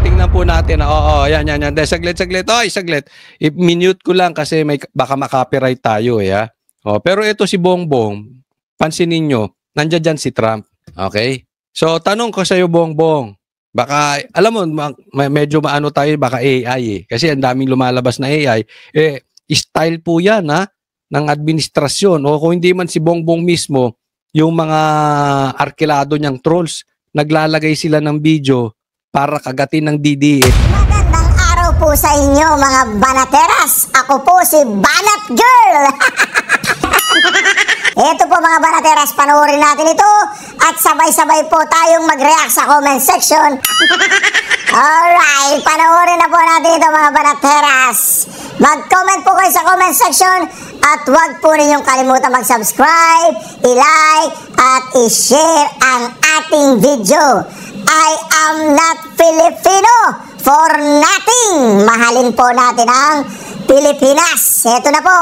tingnan po natin. Oo, yan. Saglit. Oy, saglit. I-minute ko lang kasi baka makopyright tayo ha. Pero ito si Bongbong, pansinin nyo, nandiyan dyan si Trump. Okay? So, tanong ko sa iyo, Bongbong, baka, alam mo, medyo maano tayo, baka AI eh. Kasi ang daming lumalabas na AI. Style po yan ng administrasyon. O kung hindi man si Bongbong mismo, yung mga arkilado niyang trolls, naglalagay sila ng video para kagatin ng DDS. Magandang araw po sa inyo mga banateras. Ako po si Banat Girl. Ito po mga banateras, panoorin natin ito at sabay-sabay po tayong mag-react sa comment section. Alright, panoorin na po natin ito mga banateras. Mag-comment po kayo sa comment section at huwag po ninyong kalimutan mag-subscribe, i-like at i-share ang ating video. I am not Filipino for nothing. Mahalin po natin ang Pilipinas. Ito na po.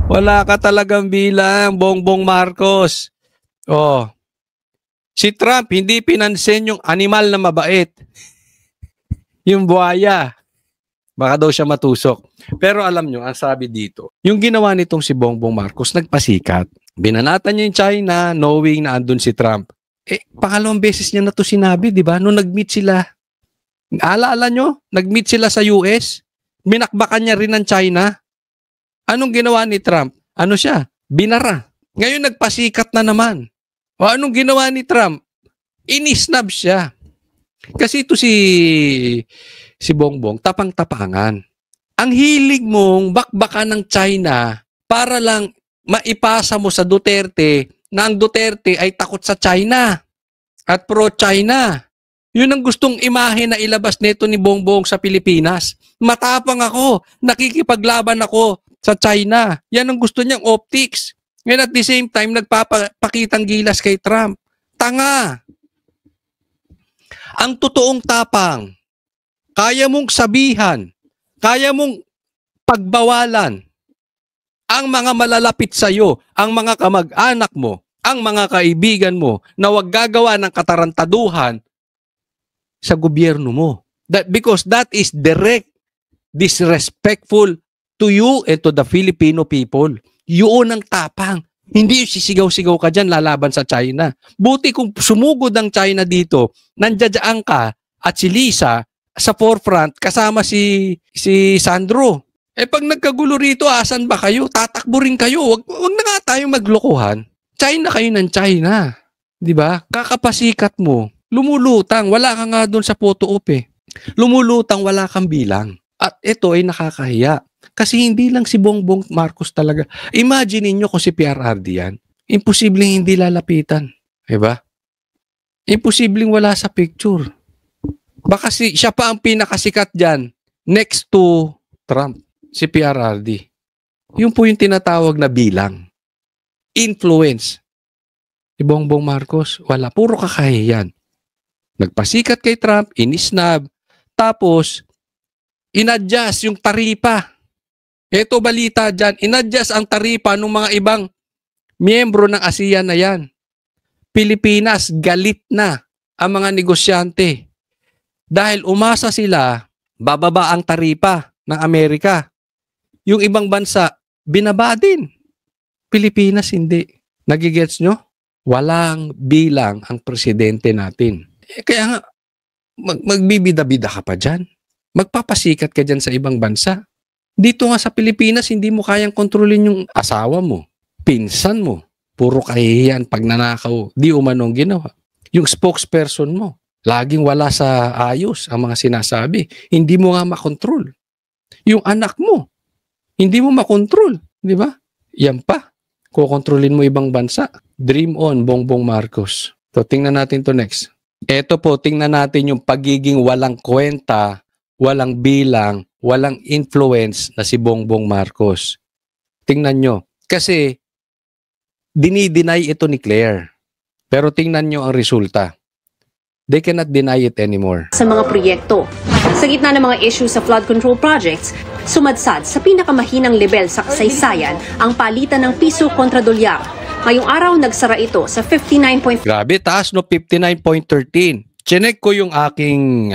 Wala ka talagang bilang, Bongbong Marcos. Si Trump hindi pinansin yung animal na mabait. Yung buhaya. Baka daw siya matusok. Pero alam nyo, ang sabi dito, yung ginawa nitong si Bongbong Marcos, nagpasikat. Binanatan niya yung China, knowing na andun si Trump. Pangalawang beses niya na to sinabi, di ba? Nung nag-meet sila. Alaala nyo? Nag-meet sila sa US. Minakbakan niya rin ng China. Anong ginawa ni Trump? Ano siya? Binara. Ngayon nagpasikat na naman. O anong ginawa ni Trump? Inisnab siya. Kasi ito si Bongbong, tapang-tapangan. Ang hilig mong bakbakan ng China para lang maipasa mo sa Duterte na ang Duterte ay takot sa China at pro-China. Yun ang gustong imahe na ilabas nito ni Bongbong sa Pilipinas. Matapang ako, nakikipaglaban ako sa China. Yan ang gusto niyang optics. Ngayon at the same time, nagpapakitang gilas kay Trump. Tanga! Ang totoong tapang, kaya mong sabihan, kaya mong pagbawalan ang mga malalapit sa iyo, ang mga kamag-anak mo, ang mga kaibigan mo na wag gagawa ng katarantaduhan sa gobyerno mo. Because that is direct disrespectful to you and to the Filipino people. Yun ang tapang. Hindi sisigaw-sigaw ka dyan lalaban sa China. Buti kung sumugod ang China dito, nandiyan ka at si Lisa sa forefront kasama si Sandro. Pag nagkagulo rito, asan ba kayo? Tatakbo rin kayo. Wag na nga tayong maglokohan. China kayo ng China. Diba? Kakapasikat mo. Lumulutang. Wala ka nga doon sa photo op Lumulutang, wala kang bilang. At ito ay nakakahiya. Kasi hindi lang si Bongbong Marcos talaga. Imagine niyo kung si PRRD yan. Imposibleng hindi lalapitan. Diba? Imposibleng wala sa picture. Baka siya pa ang pinakasikat dyan next to Trump. Si PRRD. Yun po yung tinatawag na bilang. Influence. Si Bongbong Marcos, wala. Puro kakahiyan. Nagpasikat kay Trump, inisnab. Tapos, inadjust yung taripa. Ito balita dyan, inadjust ang taripa ng mga ibang miyembro ng ASEAN na yan. Pilipinas, galit na ang mga negosyante. Dahil umasa sila, bababa ang taripa ng Amerika. Yung ibang bansa, binaba din. Pilipinas, hindi. Nagigets nyo? Walang bilang ang presidente natin. Kaya nga, magbibida-bida ka pa dyan. Magpapasikat ka dyan sa ibang bansa. Dito nga sa Pilipinas, hindi mo kayang kontrolin yung asawa mo, pinsan mo. Puro kahihiyan pag nanakaw, di umanong ginawa. Yung spokesperson mo, laging wala sa ayos ang mga sinasabi. Hindi mo nga makontrol. Yung anak mo, hindi mo makontrol. Di ba? Yan pa. Kukontrolin mo ibang bansa. Dream on, Bongbong Marcos. So, tingnan natin to next. Ito po, tingnan natin yung pagiging walang kwenta, walang bilang, walang influence na si Bongbong Marcos. Tingnan nyo. Kasi, dinideny ito ni Claire. Pero tingnan nyo ang resulta. They cannot deny it anymore. Sa mga proyekto, sa gitna ng mga issues sa flood control projects, sumadsad sa pinakamahinang level sa kasaysayan ang palitan ng piso kontra dolyar. Ngayong araw, nagsara ito sa 59. Grabe, taas no, 59.13. chinek ko yung aking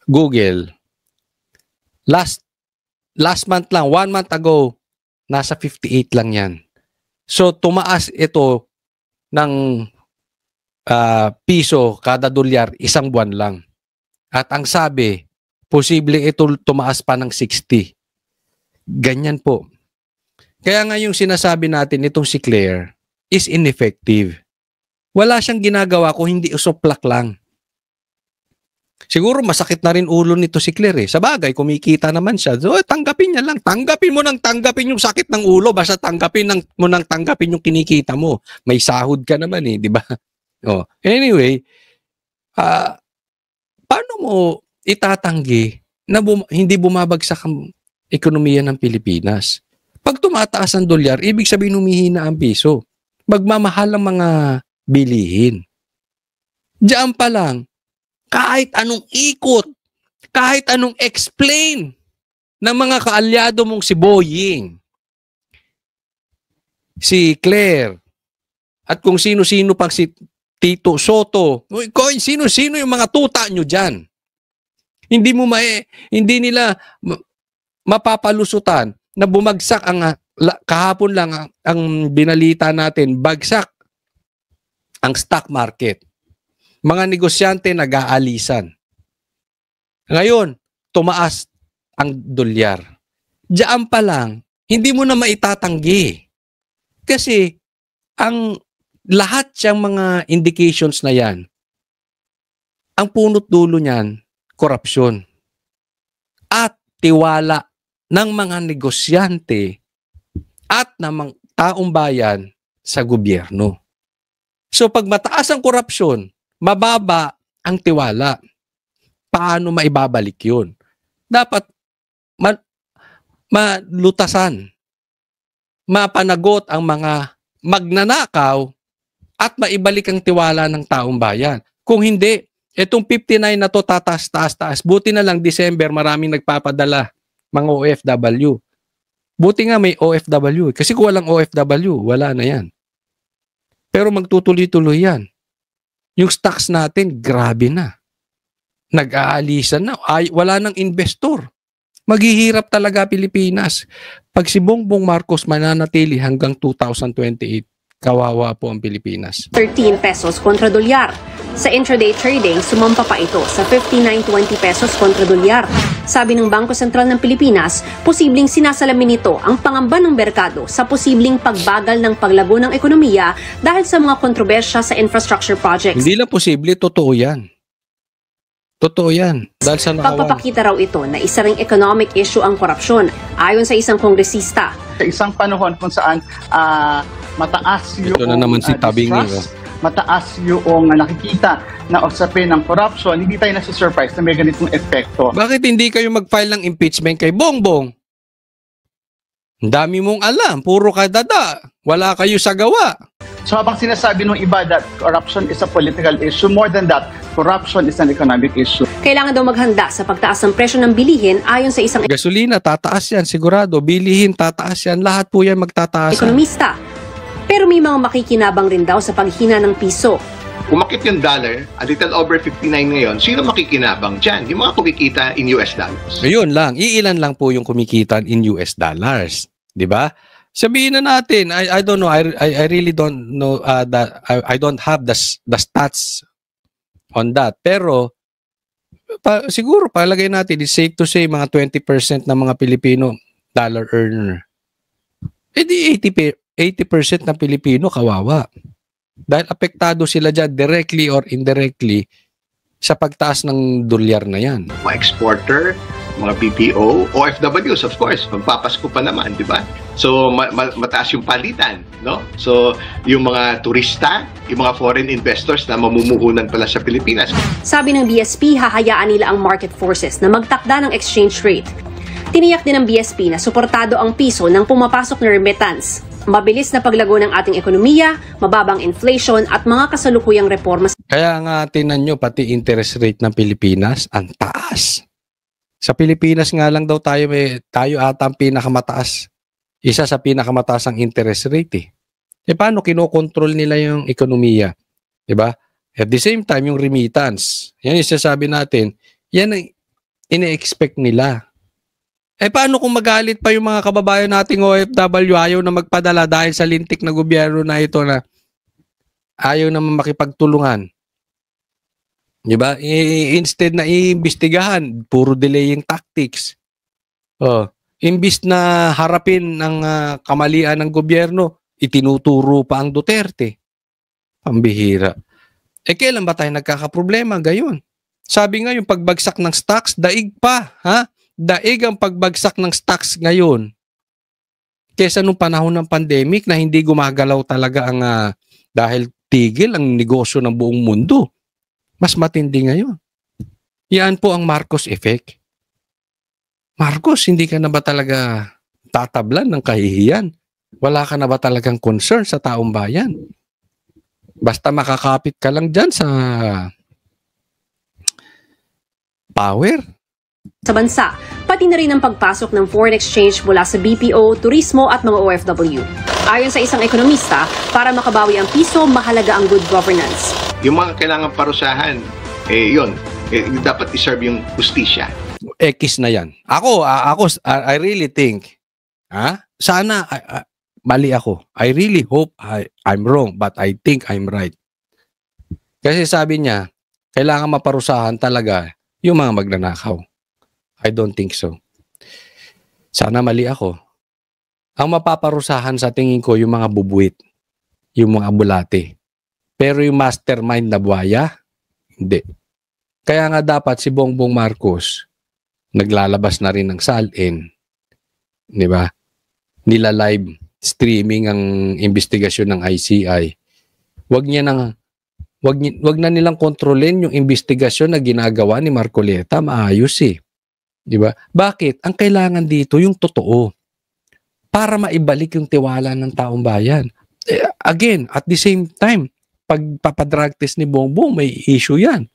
Google. Last month lang, 1 month ago, nasa 58 lang yan. So, tumaas ito ng piso kada dolyar isang buwan lang. At ang sabi, posible ito tumaas pa ng 60. Ganyan po. Kaya nga yung sinasabi natin, itong si Claire is ineffective. Wala siyang ginagawa kung hindi usuplak lang. Siguro masakit na rin ulo nito si Claire eh. Sa bagay, kumikita naman siya. So, tanggapin niya lang. Tanggapin mo nang tanggapin yung sakit ng ulo. Basta tanggapin mo nang tanggapin yung kinikita mo. May sahod ka naman eh, di ba? Oh. Anyway, paano mo itatanggi na hindi bumabagsak ang ekonomiya ng Pilipinas? Pag tumataas ang dolyar, ibig sabihin humihina ang piso. Magmamahal ang mga bilihin. Diyan pa lang, kahit anong ikot, kahit anong explain ng mga kaalyado mong si Boying, si Claire, at kung sino-sino pang si Tito Soto, sino-sino yung mga tuta nyo dyan. Hindi nila mapapalusutan na bumagsak kahapon lang ang binalita natin, bagsak ang stock market. Mga negosyante nag-aalisan. Ngayon, tumaas ang dolyar. Diyan pa lang, hindi mo na maitatanggi. Kasi, ang lahat siyang mga indications na yan, ang punot dulo niyan, korupsyon. At tiwala ng mga negosyante at ng taong bayan sa gobyerno. So, pag mataas ang korupsyon, mababa ang tiwala. Paano maibabalik yun? Dapat malutasan, mapanagot ang mga magnanakaw at maibalik ang tiwala ng taong bayan. Kung hindi, itong 59 na to taas. Buti na lang December, maraming nagpapadala, mga OFW. Buti nga may OFW. Kasi kung walang OFW, wala na yan. Pero magtutuloy-tuloy yan. Yung stocks natin, grabe na. Nag-aalisan na. Wala nang investor. Maghihirap talaga Pilipinas. Pag si Bongbong Marcos mananatili hanggang 2028, kawawa po ang Pilipinas. 13 pesos kontra dolyar. Sa intraday trading, sumampa pa ito sa 59.20 pesos kontra dolyar. Sabi ng Bangko Sentral ng Pilipinas, posibleng sinasalamin nito ang pangamba ng merkado sa posibleng pagbagal ng paglago ng ekonomiya dahil sa mga kontrobersya sa infrastructure projects. Hindi lang posible, totoo yan. Totoo yan. Dahil sa Pagpapakita raw ito na isa ring economic issue ang korupsyon, ayon sa isang kongresista. Sa isang panahon kung saan mataas yung ito na naman si Tabing mataas yung nakikita na usapin ng corruption, hindi tayo nasa-surprise na may ganitong epekto. Bakit hindi kayo mag-file ng impeachment kay Bongbong? Ang dami mong alam, puro ka dada. Wala kayo sa gawa. So habang sinasabi ng iba that corruption is a political issue, more than that, corruption is an economic issue. Kailangan daw maghanda sa pagtaas ng presyo ng bilihin ayon sa isang Gasolina, tataas yan, sigurado. Bilihin, tataas yan. Lahat po yan magtataas. ekonomista. Pero may mga makikinabang rin daw sa paghina ng piso. Umakit yung dollar, a little over 59 ngayon, sino makikinabang dyan? Yung mga kumikita in US dollars. Ayun lang, iilan lang po yung kumikita in US dollars. 'Di ba? Sabihin na natin, I don't know, I really don't know that I don't have the stats on that. Pero siguro palagay natin, it's safe to say mga 20% ng mga Pilipino dollar earner. Eh di 80% ng Pilipino kawawa. Dahil apektado sila dyan directly or indirectly sa pagtaas ng dolyar na yan. Mga exporter, mga BPO, OFWs of course, magpapasko pa naman, di ba? So mataas yung palitan, no? So yung mga turista, yung mga foreign investors na mamumuhunan pala sa Pilipinas. Sabi ng BSP, hahayaan nila ang market forces na magtakda ng exchange rate. Tiniyak din ng BSP na suportado ang piso ng pumapasok na remittance. Mabilis na paglago ng ating ekonomiya, mababang inflation at mga kasalukuyang reforma. Kaya nga tinan nyo, pati interest rate ng Pilipinas, ang taas. Sa Pilipinas nga lang daw tayo ata ang pinakamataas. Isa sa pinakamataas ang interest rate eh. E paano kinokontrol nila yung ekonomiya? Diba? At the same time, yung remittance, yan yung sasabi natin, yan ang ine-expect nila. Paano kung magalit pa yung mga kababayan nating OFW, ayaw na magpadala dahil sa lintik na gobyerno na ito na ayaw naman makipagtulungan? Diba? Instead na iimbestigahan, puro delaying tactics. Imbis na harapin ang kamalian ng gobyerno, itinuturo pa ang Duterte. Pambihira. Kailan ba tayo nagkakaproblema? Gayon. Sabi nga yung pagbagsak ng stocks, daig pa. Ha? Daig ang pagbagsak ng stocks ngayon. Kesa nung panahon ng pandemic na hindi gumagalaw talaga ang dahil tigil ang negosyo ng buong mundo. Mas matindi ngayon. Yan po ang Marcos effect. Marcos, hindi ka na ba talaga tatablan ng kahihiyan? Wala ka na ba talagang concern sa taong bayan? Basta makakapit ka lang dyan sa power. Sa bansa, pati na rin ang pagpasok ng foreign exchange mula sa BPO, turismo at mga OFW. Ayon sa isang ekonomista, para makabawi ang piso, mahalaga ang good governance. Yung mga kailangan parusahan, dapat iserve yung hustisya. X na yan. I really think, sana, mali ako. I really hope I'm wrong, but I think I'm right. Kasi sabi niya, kailangan maparusahan talaga yung mga magnanakaw. I don't think so. Sana mali ako. Ang mapaparusahan sa tingin ko yung mga bubuit, yung mga bulate. Pero yung mastermind na buhaya, hindi. Kaya nga dapat si Bongbong Marcos naglalabas na rin ng salin. Di ba? Nila live streaming ang investigasyon ng ICI. Wag na nilang kontrolin yung investigasyon na ginagawa ni Marcoleta. Maayos eh. Di ba? Bakit? Ang kailangan dito yung totoo. Para maibalik yung tiwala ng taong bayan. Again, at the same time, pagpapadrag test ni Bongbong, may issue yan.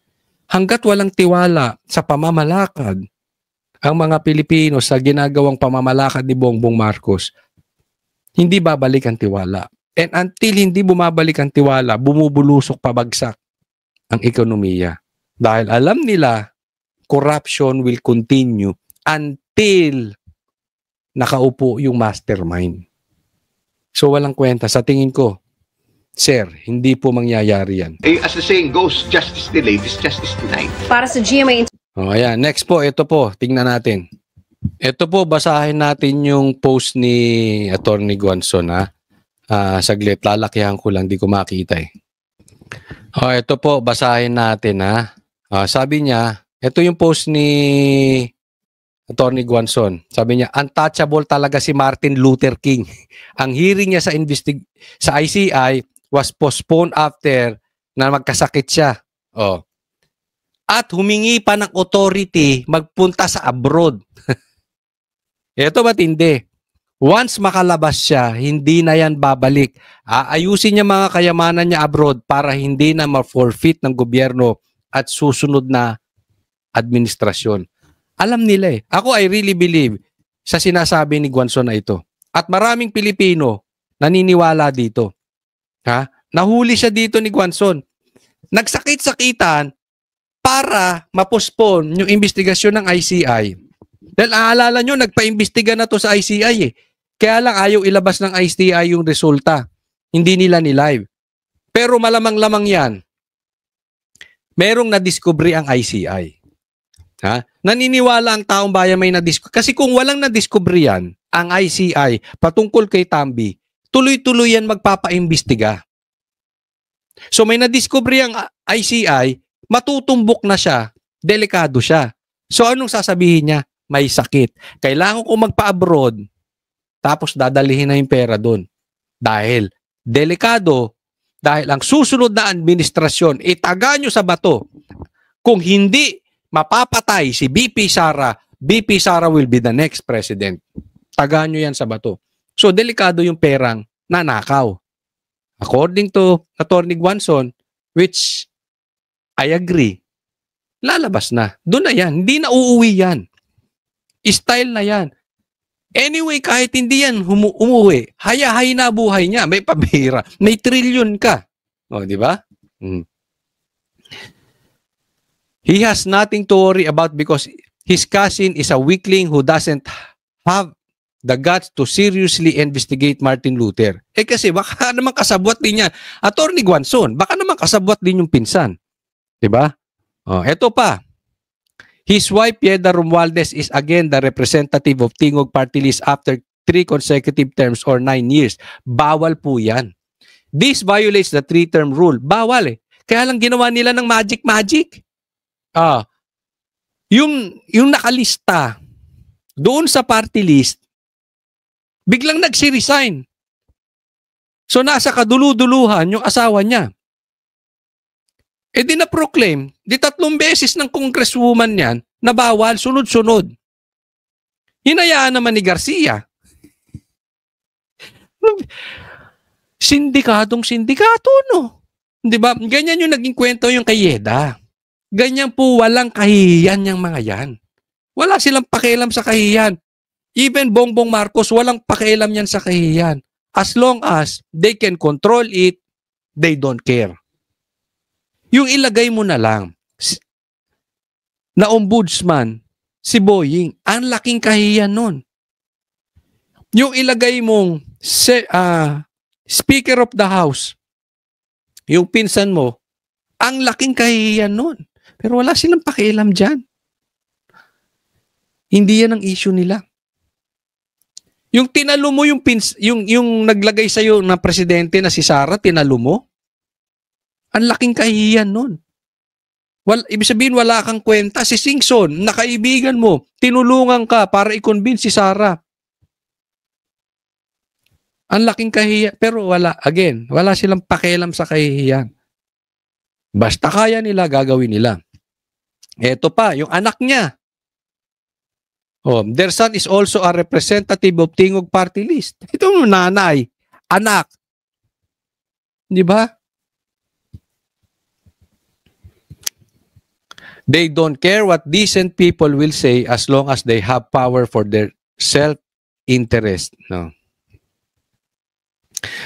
Hanggat walang tiwala sa pamamalakad ang mga Pilipino sa ginagawang pamamalakad ni Bongbong Marcos, hindi babalik ang tiwala. And until hindi bumabalik ang tiwala, bumubulusok pabagsak ang ekonomiya. Dahil alam nila, corruption will continue until nakaupo yung mastermind. So walang kwenta. Sa tingin ko, sir, hindi po mangyayari yan. As the saying goes, justice delayed is justice denied. Para sa GMA Ayan. Next po, ito po. Tingnan natin. Ito po, basahin natin yung post ni Attorney Guanzon. Saglit, lalakihan ko lang, di ko makita eh. Ito po, basahin natin sabi niya, ito yung post ni Attorney Guanzon. Sabi niya, untouchable talaga si Martin Luther King. Ang hearing niya sa ICI was postponed after na magkasakit siya. At humingi pa ng authority magpunta sa abroad. Ito matindi. Once makalabas siya, hindi na yan babalik. Ayusin niya mga kayamanan niya abroad para hindi na ma-forfeit ng gobyerno at susunod na administrasyon. Alam nila eh. Ako, I really believe sa sinasabi ni Guanzon na ito. At maraming Pilipino naniniwala dito. Nahuli siya dito ni Guanzon. Nagsakit-sakitan para ma-postpone yung investigasyon ng ICI. Dahil aalala nyo, nagpa-imbestiga na to sa ICI eh. Kaya lang ayaw ilabas ng ICI yung resulta. Hindi nila ni-live. Pero malamang-lamang yan. Merong nadiskubre ang ICI. Naniniwala ang taong bayan may nadiskubre. Kasi kung walang nadiskubre yan, ang ICI, patungkol kay Tambi, tuloy-tuloy yan magpapa-imbestiga. So may nadiskubre ang ICI, matutumbok na siya, delikado siya. So anong sasabihin niya? May sakit. Kailangan ko magpa-abroad, tapos dadalihin na yung pera doon. Dahil delikado, dahil ang susunod na administrasyon, itaga nyo sa bato. Kung hindi mapapatay si BP Sara will be the next president. Taga nyo yan sa bato. So delikado yung perang nanakaw. According to Attorney Guanzon, which I agree, lalabas na. Doon na yan. Hindi na uuwi yan. Style na yan. Anyway, kahit hindi yan umuwi, hayahay na buhay niya. May pabira. May trilyon ka. Di ba? Mm. He has nothing to worry about because his cousin is a weakling who doesn't have the guts to seriously investigate Martin Luther. Eh kasi baka naman kasabwat din niya. Attorney Guanzon, baka naman kasabwat din yung pinsan. Diba? Oh, eto pa. His wife, Piedra Romualdez, is again the representative of Tingog Party List after 3 consecutive terms or 9 years. Bawal po yan. This violates the 3-term rule. Bawal eh. Kaya lang ginawa nila ng magic. Yung nakalista doon sa party list, biglang nagsi-resign. So nasa kadulu-duluhan yung asawa niya. Eh di na-proclaim, di 3 beses ng congresswoman yan na bawal, sunod-sunod. Hinayaan naman ni Garcia. Sindikato, no? Di ba? Ganyan yung naging kwento yung kay Yeda. Ganyan po walang kahihiyan yung mga yan. Wala silang pakialam sa kahihiyan. Even Bongbong Marcos, walang pakialam yan sa kahihiyan. As long as they can control it, they don't care. Yung ilagay mo na lang na ombudsman, si Boying, ang laking kahihiyan nun. Yung ilagay mong Speaker of the House, yung pinsan mo, ang laking kahihiyan nun. Pero wala silang pakialam dyan. Hindi yan ang issue nila. Yung tinalo mo yung naglagay sa iyo na presidente na si Sara, tinalo mo. Ang laking kahihiyan nun. Ibig sabihin wala kang kwenta. Si Singson, nakaibigan mo, tinulungan ka para i-convince si Sara. Ang laking kahihiyan. Pero wala silang pakialam sa kahihiyan. Basta kaya nila, gagawin nila. Eto pa, yung anak niya. Their son is also a representative of Tingog Party List. Ito yung nanay, anak. Di ba? They don't care what decent people will say as long as they have power for their self-interest. No.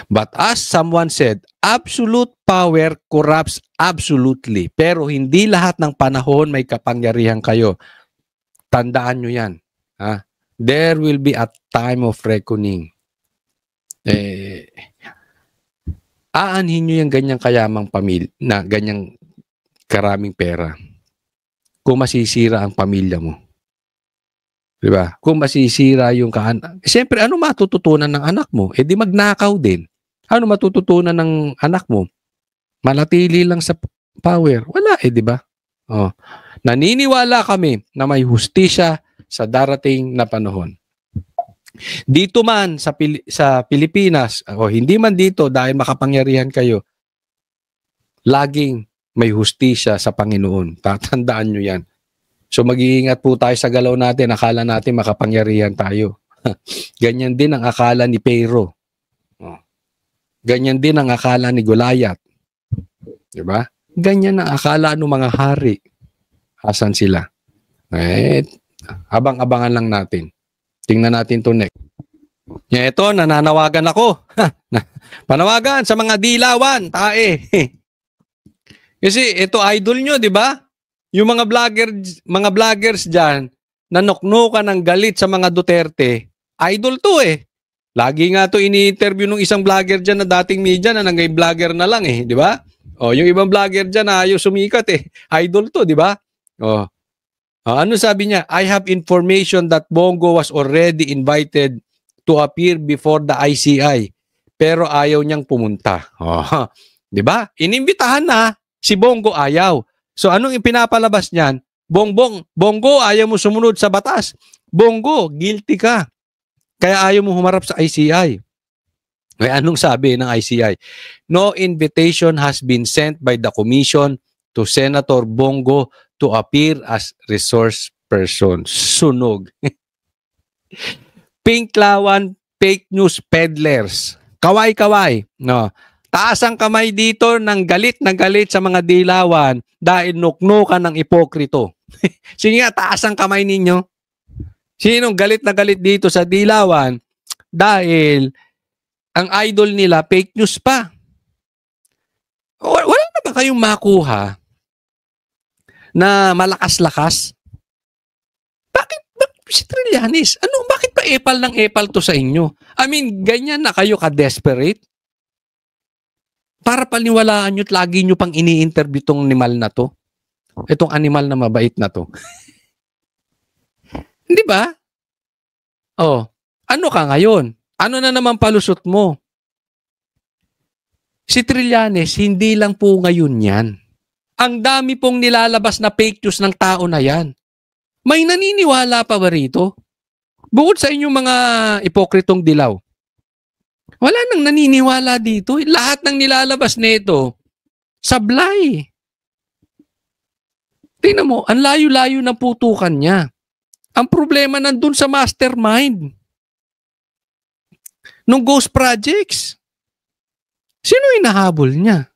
But as someone said, absolute power corrupts absolutely. Pero hindi lahat ng panahon may kapangyarihan kayo. Tandaan nyo yan. There will be a time of reckoning. Aanhin nyo yung ganyang kayamang pamilya, na ganyang karaming pera. Kung masisira ang pamilya mo. Diba? Kung masisira yung kaanak. Siyempre, ano matututunan ng anak mo? Eh di magnakaw din. Ano matututunan ng anak mo? Manatili lang sa power. Wala eh, di ba? Naniniwala kami na may hustisya sa darating na panahon. Dito man sa Pilipinas, o hindi man dito dahil makapangyarihan kayo, laging may hustisya sa Panginoon. Tatandaan nyo yan. So mag-iingat po tayo sa galaw natin. Akala natin makapangyarihan tayo. Ganyan din ang akala ni Pero. Ganyan din ang akala ni Goliath. Diba? Ganyan ang akala ng mga hari. Asan sila? Abang-abangan lang natin. Tingnan natin to next. Ito, nananawagan ako. Panawagan sa mga dilawan, tae. Kasi ito idol nyo, di ba? Yung mga vloggers diyan na nuknukan ng galit sa mga Duterte, idol to eh. Lagi nga to ini-interview ng isang vlogger diyan na dating media na nangay vlogger na lang eh, di ba? Yung ibang vlogger diyan na ayaw sumikat eh. Idol to, di ba? Ano sabi niya? I have information that Bongo was already invited to appear before the ICI. Pero ayaw niyang pumunta. Di ba? Inimbitahan na, si Bongo ayaw. So anong ipinapalabas niyan? Bongo, ayaw mo sumunod sa batas. Bongo, guilty ka. Kaya ayaw mo humarap sa ICI. Ay, anong sabi ng ICI? No invitation has been sent by the commission to Senator Bongo to appear as resource person. Sunog. Pinklawan fake news peddlers. Kaway-kaway. No. Taas ang kamay dito ng galit na galit sa mga dilawan dahil nuknukan ng ipokrito. Sige nga, taas ang kamay ninyo. Sinong galit na galit dito sa dilawan dahil ang idol nila fake news pa? Wala na ba kayong makuha na malakas-lakas? Bakit si Trillanes? Bakit pa epal ng epal to sa inyo? I mean, ganyan na kayo ka-desperate? Para paniwalaan nyo at lagi nyo pang ini-interview tong animal na to. Itong animal na mabait na to. Hindi ba? Oh, ano ka ngayon? Ano na naman palusot mo? Si Trillanes, hindi lang po ngayon yan. Ang dami pong nilalabas na fake news ng tao na yan. May naniniwala pa ba rito? Bukod sa inyong mga ipokritong dilaw. Wala nang naniniwala dito. Lahat ng nilalabas nito, sablay. Tingnan mo, ang layo-layo ng putukan niya. Ang problema nandun sa mastermind nung Ghost Projects. Sino hinahabol niya?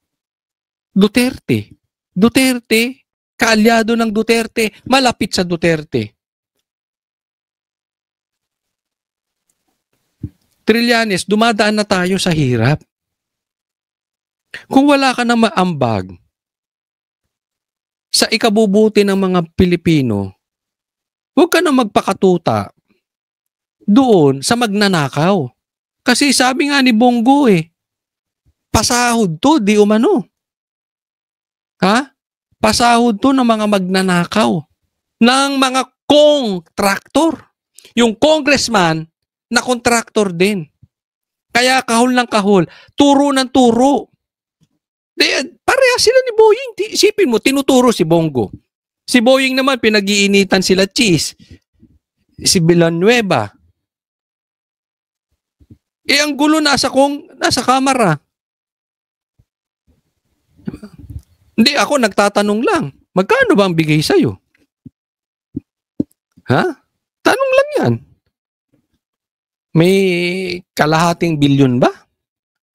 Duterte. Duterte, kaalyado ng Duterte, malapit sa Duterte. Trillanes, dumadaan na tayo sa hirap. Kung wala ka na maambag sa ikabubuti ng mga Pilipino, huwag ka na magpakatuta doon sa magnanakaw. Kasi sabi nga ni Bongo pasahod to, di umano. Ha? Pasahod to ng mga magnanakaw. Ng mga contractor. Yung congressman na contractor din. Kaya kahol ng kahol, turo ng turo. Pareha sila ni Boying. Isipin mo, tinuturo si Bongo. Si Boying naman, pinag-iinitan sila Cheese. Si Villanueva. Ang gulo nasa kamera. Hindi, ako nagtatanong lang. Magkano ba ang bigay sa'yo? Ha? Tanong lang yan. May kalahating bilyon ba?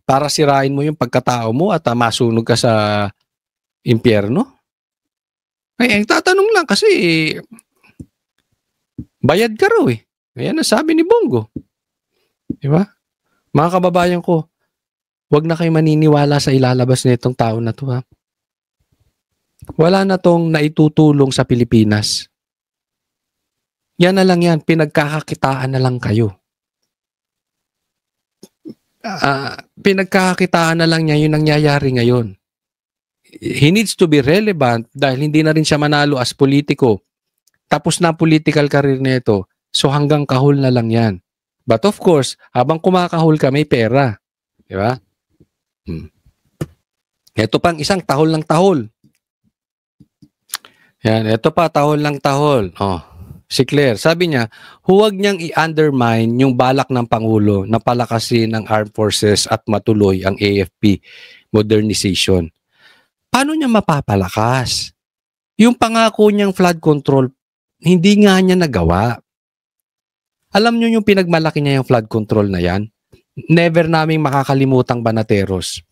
Para sirain mo yung pagkatao mo at masunog ka sa impyerno? Ay, tatanong lang kasi bayad ka raw Ayan ang sabi ni Bongo. Diba? Mga kababayan ko, wag na kayo maniniwala sa ilalabas na itong tao na to, ha? Wala na tong naitutulong sa Pilipinas. Yan na lang yan, pinagkakakitaan na lang kayo. Pinagkakakitaan na lang niya yung nangyayari ngayon. He needs to be relevant dahil hindi na rin siya manalo as politiko. Tapos na political career nito. So hanggang kahol na lang yan. But of course, habang kumakahol ka, may pera. Di ba? Ito pang isang tahol ng tahol. Yan, ito pa, tahol ng tahol. Si Claire, sabi niya, huwag niyang i-undermine yung balak ng Pangulo na palakasin ang armed forces at matuloy ang AFP modernization. Paano niya mapapalakas? Yung pangako niyang flood control, hindi nga niya nagawa. Alam niyo yung pinagmalaki niya yung flood control na yan? Never naming makakalimutang Banateros.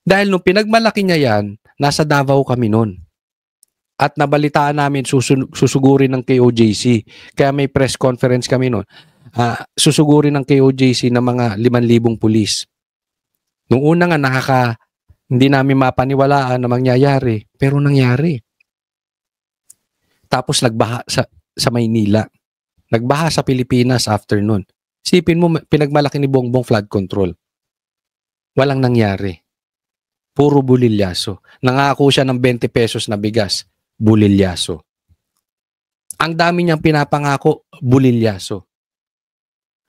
Dahil nung pinagmalaki niya yan, nasa Davao kami nun. At nabalitaan namin susugurin ng KOJC. Kaya may press conference kami noon. Susugurin ng KOJC ng mga 5,000 pulis. Nung una nga hindi namin mapaniwalaan na mangyayari. Pero nangyari. Tapos nagbaha sa Maynila. Nagbaha sa Pilipinas after nun. Sipin mo, pinagmalaki ni Bongbong flood control. Walang nangyari. Puro bulilyaso. Nangako siya ng 20 pesos na bigas. Bulilyaso. Ang dami niyang pinapangako, bulilyaso.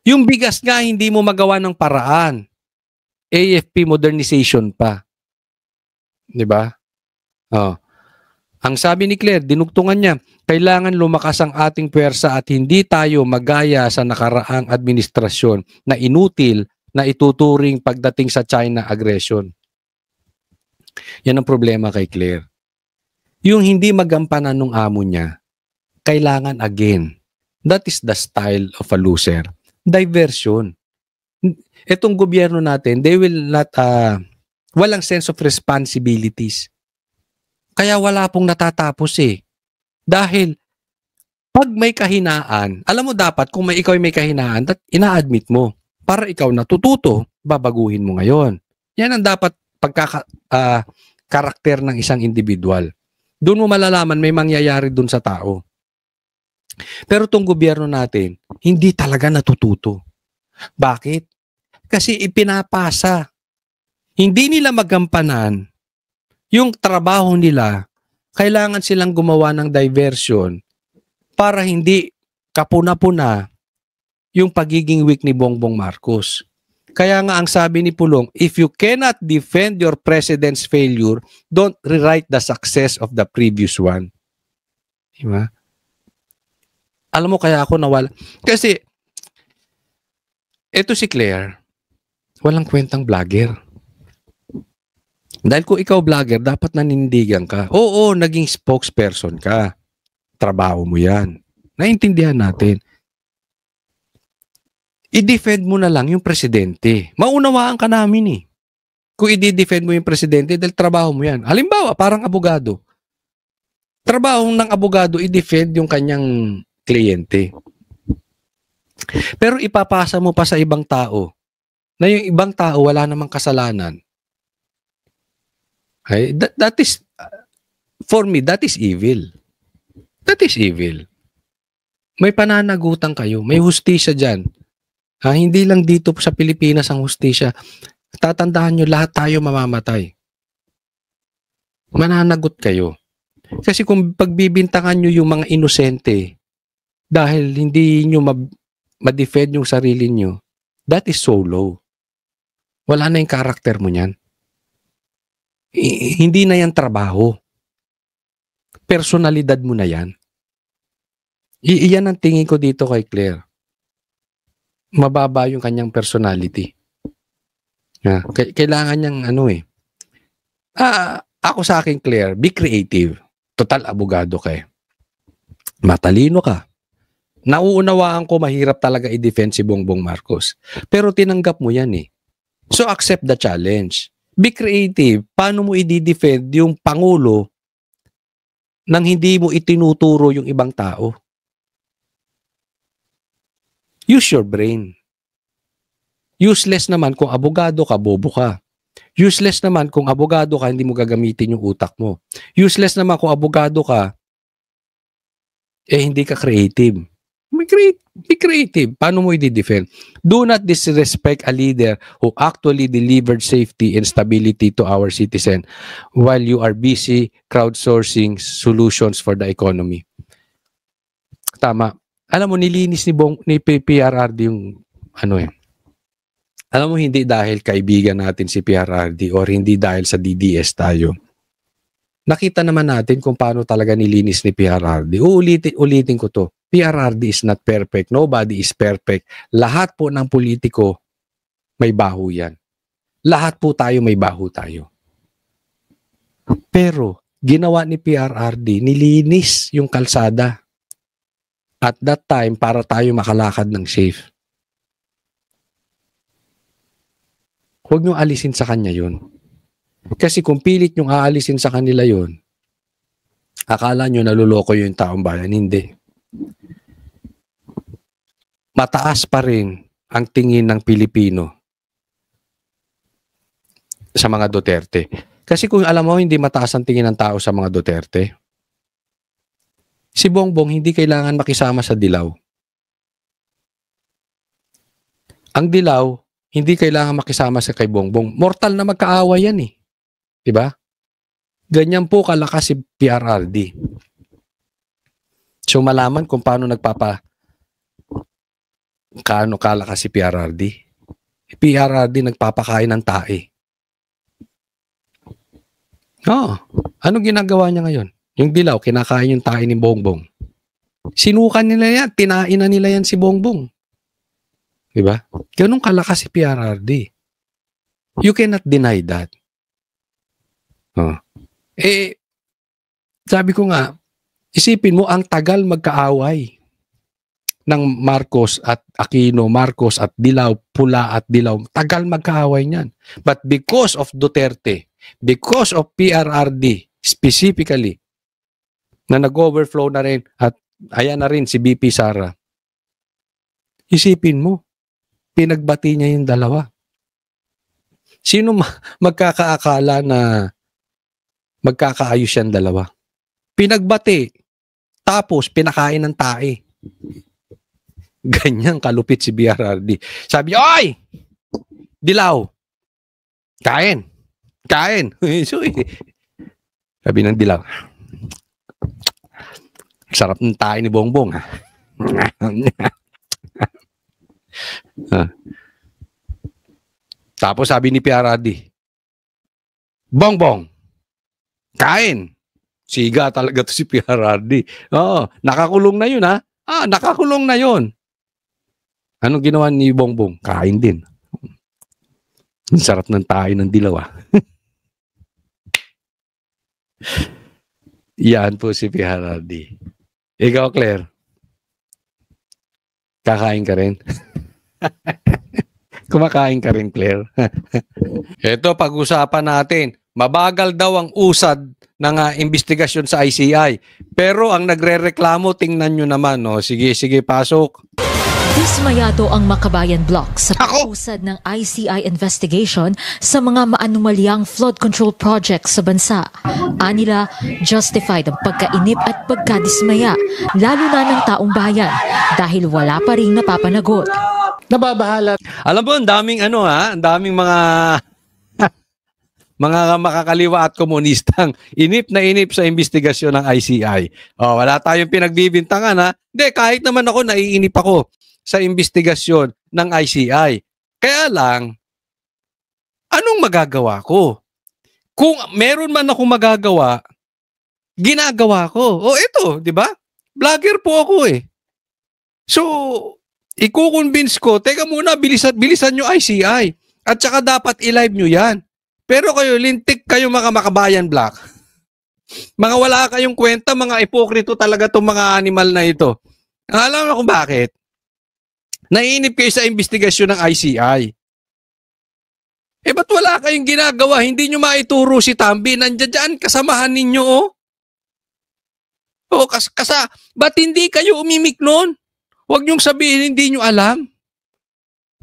Yung bigas nga, hindi mo magawa ng paraan. AFP modernization pa. Diba? Ang sabi ni Claire, dinugtungan niya, kailangan lumakas ang ating puwersa at hindi tayo magaya sa nakaraang administrasyon na inutil na ituturing pagdating sa China aggression. Yan ang problema kay Claire. Yung hindi magampanan ng amo niya, kailangan again. That is the style of a loser. Diversion. Itong gobyerno natin, they will not, walang sense of responsibilities. Kaya wala pong natatapos Dahil, pag may kahinaan, alam mo dapat, kung ikaw may kahinaan, ina-admit mo. Para ikaw natututo, babaguhin mo ngayon. Yan ang dapat karakter ng isang individual. Doon mo malalaman may mangyayari doon sa tao. Pero tong gobyerno natin, hindi talaga natututo. Bakit? Kasi ipinapasa. Hindi nila magampanan yung trabaho nila. Kailangan silang gumawa ng diversion para hindi kapuna-puna yung pagiging weak ni Bongbong Marcos. Kaya nga ang sabi ni Pulong, if you cannot defend your president's failure, don't rewrite the success of the previous one. Diba? Alam mo kaya ako nawala. Kasi, eto si Claire, walang kwentang vlogger. Dahil kung ikaw vlogger, dapat nanindigan ka. Oo, naging spokesperson ka. Trabaho mo yan. Naintindihan natin. I-defend mo na lang yung presidente. Maunawaan ka namin eh. Kung i-defend mo yung presidente, dahil trabaho mo yan. Halimbawa, parang abogado. Trabaho ng abogado, i-defend yung kanyang kliyente. Pero ipapasa mo pa sa ibang tao na yung ibang tao wala namang kasalanan. Ay, that is, for me, that is evil. That is evil. May pananagutan kayo. May hustisya dyan. Hindi lang dito sa Pilipinas ang hustisya. Tatandaan nyo, lahat tayo mamamatay. Mananagot kayo. Kasi kung pagbibintangan nyo yung mga inosente dahil hindi nyo ma-defend yung sarili nyo, that is so low. Wala na yung karakter mo niyan. Hindi na yan trabaho. Personalidad mo na yan. Iyan ang tingin ko dito kay Claire. Mababa yung kanyang personality. Kailangan niyang ako sa akin, Claire, be creative. Total abogado ka eh. Matalino ka. Nauunawaan ko mahirap talaga i-defend si Bongbong Marcos. Pero tinanggap mo yan eh. So accept the challenge. Be creative. Paano mo i-defend yung Pangulo nang hindi mo itinuturo yung ibang tao? Use your brain. Useless naman kung abogado ka, bobo ka. Useless naman kung abogado ka, hindi mo gagamitin yung utak mo. Useless naman kung abogado ka, hindi ka creative. Be creative. Paano mo i-defend? Do not disrespect a leader who actually delivered safety and stability to our citizen while you are busy crowdsourcing solutions for the economy. Tama. Alam mo, nilinis ni PRRD yung Alam mo, hindi dahil kaibigan natin si PRRD or hindi dahil sa DDS tayo. Nakita naman natin kung paano talaga nilinis ni PRRD. Ulitin ko to. PRRD is not perfect. Nobody is perfect. Lahat po ng politiko may baho yan. Lahat po tayo may baho tayo. Pero, ginawa ni PRRD, nilinis yung kalsada. At that time, para tayo makalakad ng safe. Huwag nyo alisin sa kanya yun. Kasi kung pilit nyo aalisin sa kanila yun, akala nyo naluloko yung taong bayan. Hindi. Mataas pa rin ang tingin ng Pilipino sa mga Duterte. Kasi kung alam mo, hindi mataas ang tingin ng tao sa mga Duterte, si Bongbong hindi kailangan makisama sa dilaw. Ang dilaw, hindi kailangan makisama sa kay Bongbong. Mortal na magkaaway yan eh. Diba? Ganyan po kalakas si PRRD. So malaman kung paano kalakas si PRRD. PRRD nagpapakain ng tae. Anong ginagawa niya ngayon? Yung dilaw, kinakain yung tae ni Bongbong. Sinukan nila yan. Tinain na nila yan si Bongbong. Diba? Ganun kalakas si PRRD. You cannot deny that. Sabi ko nga, isipin mo, ang tagal magkaaway ng Marcos at Aquino, Marcos at Dilaw, Pula at Dilaw. Tagal magkaaway niyan. But because of Duterte, because of PRRD, specifically, na nag-overflow na rin at ayan na rin si BP Sara. Isipin mo, pinagbati niya yung dalawa. Sino magkakaakala na magkakaayos yan dalawa. Pinagbati, tapos pinakain ng tae. Ganyan kalupit si BRRD. Sabi niya, "Oy! Dilaw! Kain! Kain!" So, sabi ng Dilaw, "Sarap ng tae ni Bongbong, ha?" Tapos sabi ni PRRD, "Bongbong, kain." Siga talaga to si PRRD. Oo, nakakulong na yun, ha? Nakakulong na yun. Anong ginawa ni Bongbong? Kain din. Ang sarap ng tayo ng Dilaw, ha? Yan po si PRRD. Ikaw, Claire, kakain ka rin? Kumakain ka rin, Claire? Ito, pag-usapan natin. Mabagal daw ang usad ng investigasyon sa ICI. Pero ang nagre-reklamo, tingnan nyo naman. No? Sige, pasok. Dismayado ang Makabayan Block sa pag-usad ng ICI investigation sa mga maanumalyang flood control projects sa bansa. Anila, justified ang pagkainip at pagkadismaya, lalo na ng taong bayan, dahil wala pa ring napapanagot. Nababahala. Alam mo, ang daming ang daming mga mga makakaliwa at komunistang inip na inip sa investigasyon ng ICI. Wala tayong pinagbibintangan, ha? Hindi, kahit naman ako, naiinip ako sa investigasyon ng ICI. Kaya lang, anong magagawa ko? Kung meron man akong magagawa, ginagawa ko. Ito, di ba? Vlogger po ako eh. So, i-convince ko, teka muna, bilisan nyo ICI. At saka dapat i-live nyo yan. Pero kayo, lintik kayo mga Makabayan Block. Mga wala kayong kwenta, mga ipokrito talaga itong mga animal na ito. Alam mo kung bakit? Naiinip kayo sa investigasyon ng ICI. Ba't wala kayong ginagawa? Hindi nyo maituro si Tambi. Nandiyan dyan, kasamahan ninyo, oh. Ba't hindi kayo umimik nun? Huwag nyong sabihin, hindi nyo alam.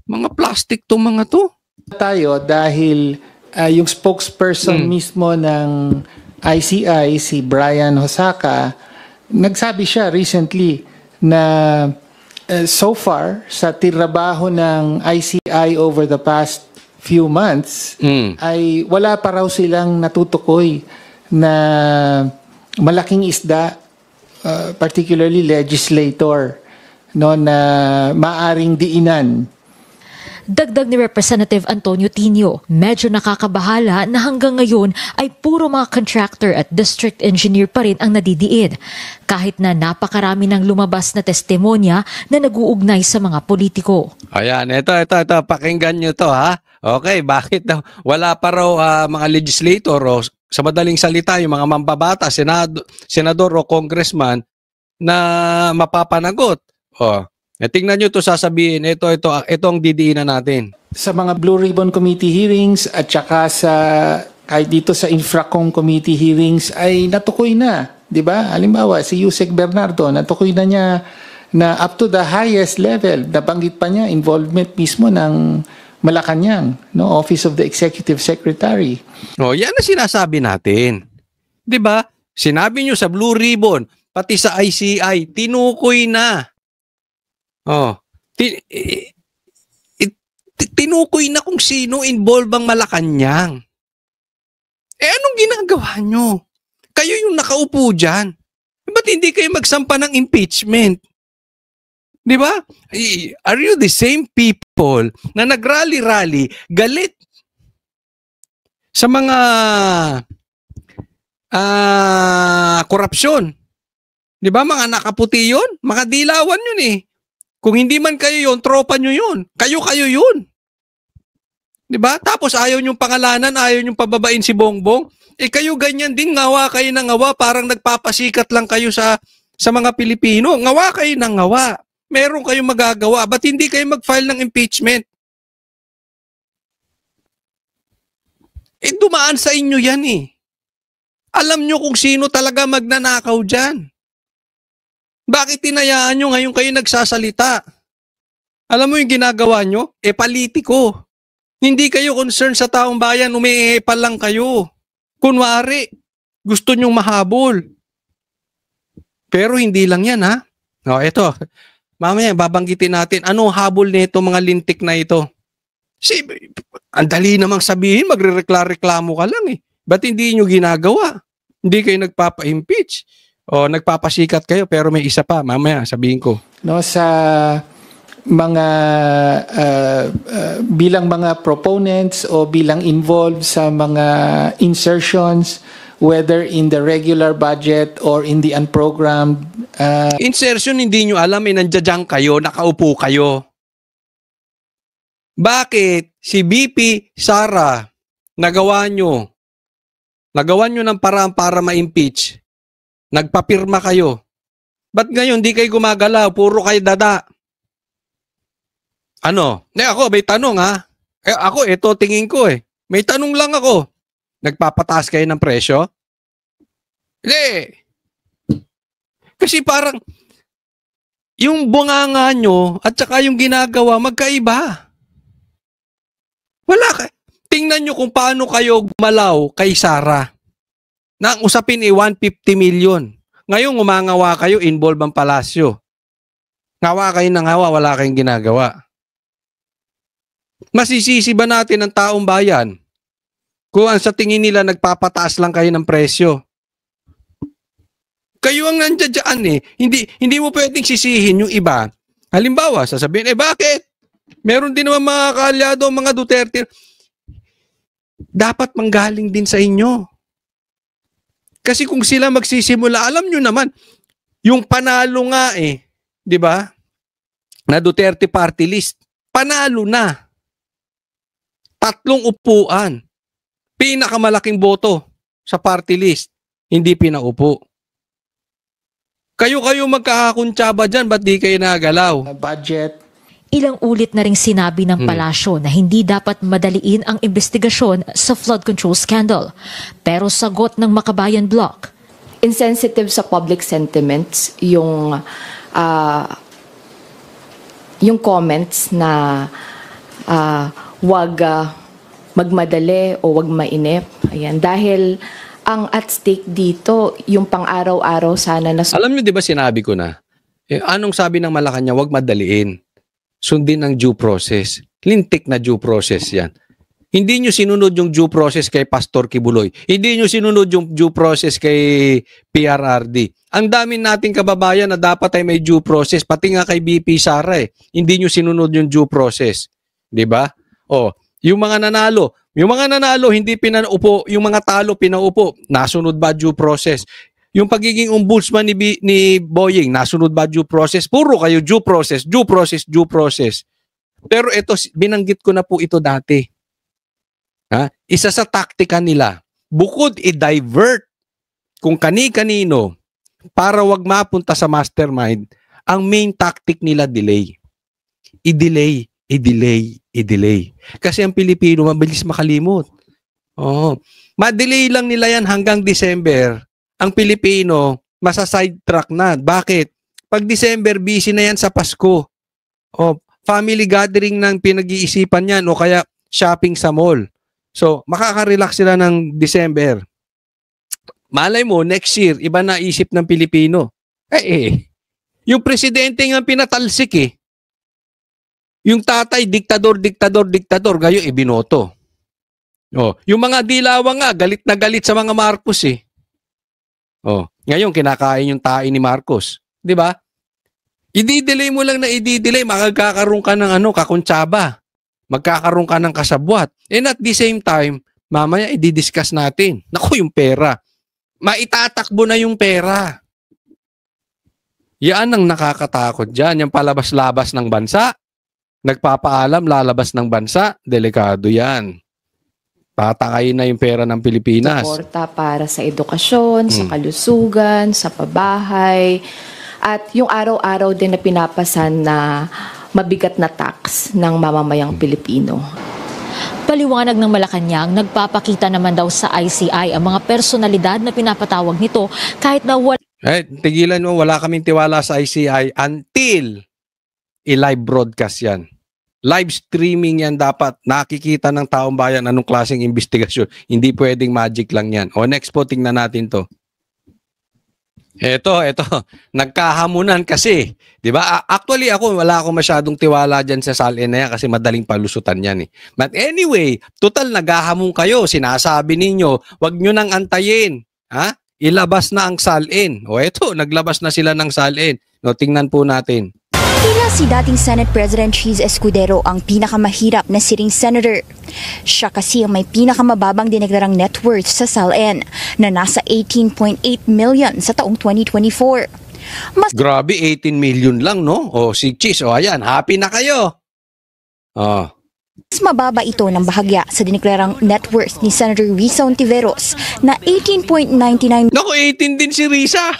Mga plastic to mga to. Tayo dahil yung spokesperson mismo ng ICI, si Brian Hosaka, nagsabi siya recently na so far sa trabaho ng ICI over the past few months ay wala pa raw silang natutukoy na malaking isda, particularly legislator, no, na maaring diinan. Dagdag ni Representative Antonio Tino, medyo nakakabahala na hanggang ngayon ay puro mga contractor at district engineer pa rin ang nadidiin, kahit na napakarami ng lumabas na testimonya na nag-uugnay sa mga politiko. Ayan, ito, pakinggan nyo to, ha? Okay, bakit daw wala pa raw mga legislator o sa madaling salita yung mga mambabata, senador o congressman na mapapanagot? Tingnan nyo ito, sasabihin, ito ang didiinan natin. Sa mga Blue Ribbon Committee hearings at saka kahit dito sa Infracom Committee hearings ay natukoy na, di ba? Halimbawa, si Yusek Bernardo, natukoy na niya na up to the highest level, nabanggit pa niya involvement mismo ng Malacanang, no, Office of the Executive Secretary. Yan ang sinasabi natin. Di ba? Sinabi nyo sa Blue Ribbon, pati sa ICI, tinukoy na. Tinukoy na kung sino involved ang Malacanang. Anong ginagawa nyo? Kayo yung nakaupo dyan. Ba't hindi kayo magsampa ng impeachment? Di ba? Are you the same people na nagrally-rally, galit sa mga korupsyon? Di ba? Mga nakaputi yun? Mga dilawan yun eh. Kung hindi man kayo yun, tropa nyo yun. Kayo yun. Diba? Tapos ayaw nyong pangalanan, ayaw nyong pababain si Bongbong. Kayo ganyan din, ngawa kayo ng ngawa, parang nagpapasikat lang kayo sa mga Pilipino. Ngawa kayo ng ngawa. Meron kayong magagawa. Ba't hindi kayo mag-file ng impeachment? Dumaan sa inyo yan eh. Alam nyo kung sino talaga magnanakaw dyan. Bakit tinayaan nyo ngayon kayo nagsasalita? Alam mo yung ginagawa nyo? Politiko. Hindi kayo concerned sa taong bayan, umiipal lang kayo. Kunwari, Gusto nyong mahabol. Pero hindi lang yan, ha? O, eto. Mamaya, babanggitin natin. Anong habol nito, mga lintik na ito? Ang dali namang sabihin, magre-reklamo ka lang eh. Ba't hindi nyo ginagawa? Hindi kayo nagpapa-impeach. O nagpapasikat kayo, pero may isa pa. Mamaya, sabihin ko. No, sa mga bilang mga proponents o bilang involved sa mga insertions, whether in the regular budget or in the unprogrammed. Insertion, hindi nyo alam, nandiyan kayo, nakaupo kayo. Bakit si BP Sara nagawa nyo ng paraan para ma-impeach? Nagpapirma kayo. Ba't ngayon di kayo gumagalaw? Puro kayo dada. Ano? Ako, may tanong ha. Ako, ito tingin ko eh. May tanong lang ako. Nagpapataas kayo ng presyo? Hindi. Kasi parang yung bunganga nyo at saka yung ginagawa magkaiba. Wala ka. Tingnan nyo kung paano kayo gumalaw kay Sara. Na ang usapin ay 150 million. Ngayon umangawa kayo, involved ang palasyo. Ngawa kayo ng hawa, wala kayong ginagawa. Masisisi ba natin ang taong bayan kung ang sa tingin nila nagpapataas lang kayo ng presyo? Kayo ang nandiyan eh. Hindi mo pwedeng sisihin yung iba. Halimbawa, sasabihin, bakit? Meron din naman mga kaalyado, mga Duterte. Dapat manggaling din sa inyo. Kasi kung sila magsisimula, alam nyo naman, yung panalo nga di ba? Na Duterte party list, panalo na. 3 upuan. Pinakamalaking boto sa party list, hindi pinaupo. Kayo magkakakuntsaba dyan, ba't di kayo nagalaw? Budget. Ilang ulit na ring sinabi ng palasyo na hindi dapat madaliin ang investigasyon sa flood control scandal. Pero sagot ng Makabayan Bloc, insensitive sa public sentiments yung comments na wag magmadali o wag mainip. Ayan, dahil ang at stake dito, yung pang-araw-araw sana na... Alam niyo, di ba sinabi ko na, anong sabi ng Malacanang, wag madaliin. Sundin ang due process. Lintik na due process yan. Hindi nyo sinunod yung due process kay Pastor Kibuloy. Hindi nyo sinunod yung due process kay PRRD. Ang dami nating kababayan na dapat ay may due process. Pati nga kay BP Sara Hindi nyo sinunod yung due process. Diba? Yung mga nanalo, hindi pinaupo. Yung mga talo, pinaupo. Nasunod ba due process? Yung pagiging ombudsman ni Boying, nasunod ba due process? Puro kayo due process. Pero ito, binanggit ko na po ito dati. Isa sa taktika nila, bukod i-divert kung kani-kanino para wag mapunta sa mastermind, ang main tactic nila delay. I-delay. Kasi ang Pilipino, mabilis makalimot. Ma-delay lang nila yan hanggang December. Ang Pilipino, masa-sidetrack na. Bakit? Pag December, busy na yan sa Pasko. Family gathering ng pinag-iisipan yan o kaya shopping sa mall. So, makaka-relax sila ng December. Malay mo, next year, iba na isip ng Pilipino. Yung presidente nga pinatalsik Yung tatay, diktador, gayo ibinoto. Yung mga dilawa nga, galit na galit sa mga Marcos ngayon, kinakain yung tae ni Marcos. Di ba? I-delay mo lang na magkakaroon ka ng kakuntsaba. Magkakaroon ka ng kasabwat. And at the same time, mamaya i-discuss natin. Naku, yung pera. Maitatakbo na yung pera. Yan ang nakakatakot dyan. Yung palabas-labas ng bansa. Nagpapaalam, lalabas ng bansa. Delikado yan. Tatakayin na yung pera ng Pilipinas. Suporta para sa edukasyon, sa kalusugan, sa pabahay, at yung araw-araw din na pinapasan na mabigat na tax ng mamamayang Pilipino. Paliwanag ng Malacanang, nagpapakita naman daw sa ICI ang mga personalidad na pinapatawag nito kahit na tigilan mo, wala kaming tiwala sa ICI until i-live broadcast yan. Live streaming yan dapat. Nakikita ng taong bayan anong klaseng investigasyon. Hindi pwedeng magic lang yan. O next po, tingnan natin to. Eto. Nagkahamunan kasi. Diba? Actually, wala akong masyadong tiwala dyan sa SALN na yan kasi madaling palusutan yan eh. But anyway, total naghahamon kayo. Sinasabi ninyo, wag nyo nang antayin. Ha? Ilabas na ang SALN. O eto, naglabas na sila ng SALN. No, tingnan po natin. Tila si dating Senate President Cheese Escudero ang pinakamahirap na sitting senator. Siya kasi ang may pinakamababang dineklarang net worth sa SALN na nasa 18.8 million sa taong 2024. Grabe, 18 million lang, no? O si Cheese, ayan, happy na kayo. Mas mababa ito ng bahagya sa dineklarang net worth ni Senator Risa Ontiveros na 18.99. Naku, 18 din si Risa.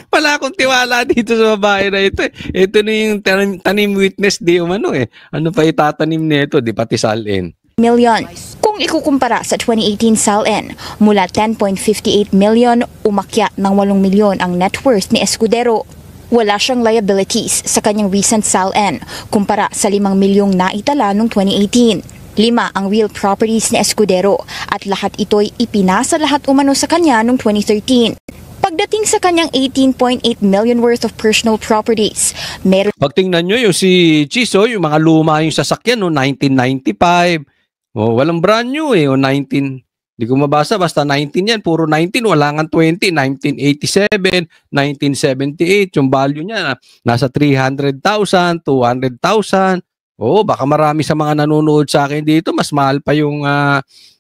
Wala akong tiwala dito sa babae na ito. Ito na yung tanim witness di umano eh. Ano pa itatanim nito, di pati SALN. Million. Kung ikukumpara sa 2018 SALN, mula 10.58 million, umakyat ng 8 milyon ang net worth ni Escudero. Wala siyang liabilities sa kanyang recent SALN kumpara sa 5 milyong naitala noong 2018. 5 ang real properties ni Escudero at lahat ito'y ipinasa lahat umano sa kanya noong 2013. Pagdating sa kanyang 18.8 million worth of personal properties, meron... Pagtingnan nyo yung si Chiso, yung mga luma yung sasakyan, no, 1995. Walang brand new eh, o 19... Hindi ko mabasa, basta 19 yan, puro 19, wala nga 20, 1987, 1978, yung value niya, nasa 300,000, 200,000. Baka marami sa mga nanonood sa akin dito, mas mahal pa yung